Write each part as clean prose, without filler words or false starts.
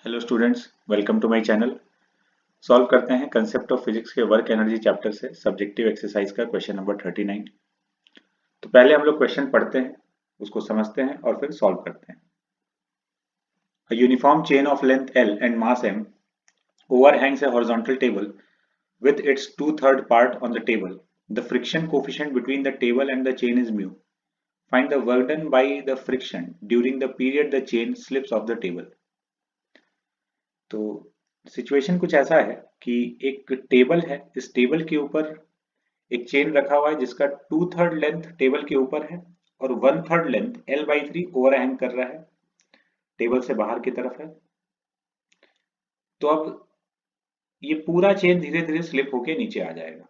Hello students, welcome to my channel. Solve करते हैं concept of physics के work energy chapter से subjective exercise का क्वेश्चन नंबर 39। तो पहले हम लोग क्वेश्चन पढ़ते हैं, उसको समझते हैं और फिर सॉल्व करते हैं। A uniform chain of length L and mass m overhangs a horizontal table with its two-third part on the table. The friction coefficient between the table and the chain is mu. Find the work done by the friction during the period the chain slips off the table. तो situation कुछ ऐसा है कि एक table है, इस table के ऊपर एक चेन रखा हुआ है जिसका 2/3 लेंथ टेबल के ऊपर है और 1/3 लेंथ L/3 ओवरहैंग कर रहा है, टेबल से बाहर की तरफ है। तो अब ये पूरा चेन धीरे धीरे स्लिप होके नीचे आ जाएगा।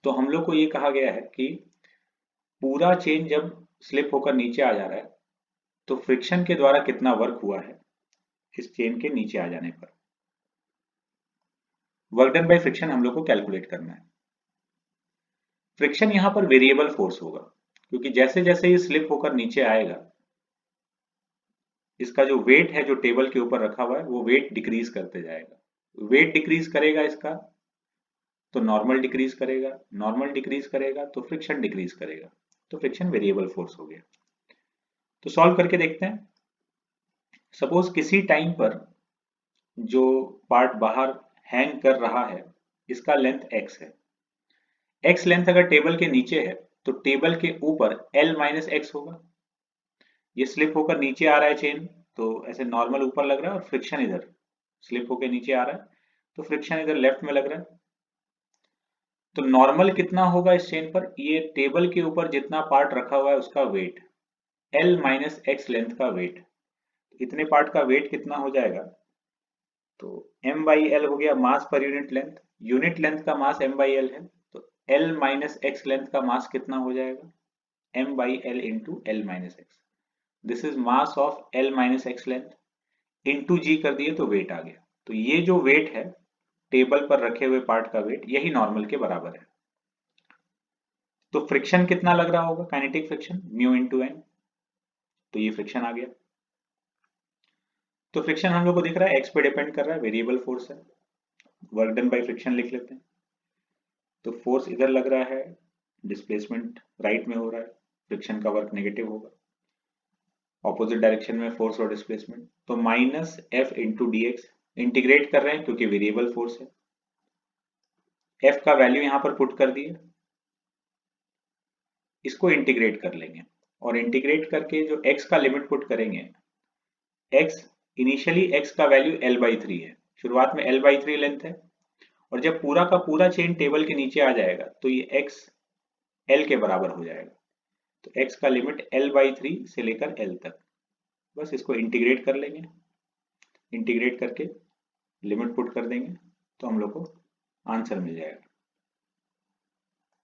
तो हम लोग को ये कहा गया है कि पूरा चेन जब स्लिप होकर नीचे आ जा रहा है तो फ्रिक्शन के द्वारा कितना वर्क हुआ है इस चेन के नीचे आ जाने पर। वर्क डन बाय फ्रिक्शन हम लोग को कैलकुलेट करना है। फ्रिक्शन यहां पर वेरिएबल फोर्स होगा क्योंकि जैसे जैसे ये स्लिप होकर नीचे आएगा इसका जो वेट है जो टेबल के ऊपर रखा हुआ है वो वेट डिक्रीज करते जाएगा। वेट डिक्रीज करेगा इसका तो नॉर्मल डिक्रीज करेगा, नॉर्मल डिक्रीज करेगा तो फ्रिक्शन डिक्रीज करेगा। तो फ्रिक्शन वेरिएबल फोर्स हो गया। तो सॉल्व करके देखते हैं। सपोज किसी टाइम पर जो पार्ट बाहर हैंग कर रहा है इसका लेंथ x है। x लेंथ अगर टेबल के नीचे है तो टेबल के ऊपर L माइनस एक्स होगा। ये स्लिप होकर नीचे आ रहा है चेन, तो ऐसे नॉर्मल ऊपर लग रहा है और फ्रिक्शन इधर स्लिप होकर नीचे आ रहा है तो फ्रिक्शन इधर लेफ्ट में लग रहा है। तो नॉर्मल कितना होगा इस चेन पर, ये टेबल के ऊपर जितना पार्ट रखा हुआ है उसका weight L minus X length का वेट, इतने पार्ट का वेट कितना हो जाएगा। तो m बाई एल हो गया मास पर यूनिट लेंथ का मास m बाई एल है तो L माइनस एक्स लेंथ का मास कितना हो जाएगा m by L into L minus X. This is mass of L minus X length into G कर दिए तो वेट आ गया। तो ये जो वेट है टेबल पर रखे हुए पार्ट का वेट यही नॉर्मल के बराबर है। तो फ्रिक्शन कितना लग रहा होगा, kinetic friction mu into N. तो ये फ्रिक्शन आ गया। तो फ्रिक्शन हम लोग को दिख रहा है एक्स पे डिपेंड कर रहा है, वेरिएबल फोर्स है। वर्क डन बाय फ्रिक्शन लिख लेते हैं। तो फोर्स इधर लग रहा है, डिस्प्लेसमेंट राइट में हो रहा है, फ्रिक्शन का वर्क नेगेटिव होगा। ऑपोजिट डायरेक्शन में फोर्स और डिस्प्लेसमेंट, तो minus F into D x. Integrate कर रहे हैं क्योंकि वेरिएबल फोर्स है। एफ का वैल्यू यहां पर पुट कर दिए, इसको इंटीग्रेट कर लेंगे और इंटीग्रेट करके जो x का लिमिट पुट करेंगे, x इनिशियली x का वैल्यू L/3 है, शुरुआत में L/3 लेंथ है और जब पूरा का पूरा चेन टेबल के नीचे आ जाएगा तो ये x L के बराबर हो जाएगा। तो x का लिमिट L/3 से लेकर L तक, बस इसको इंटीग्रेट कर लेंगे। इंटीग्रेट करके लिमिट पुट कर देंगे तो हम लोग को आंसर मिल जाएगा।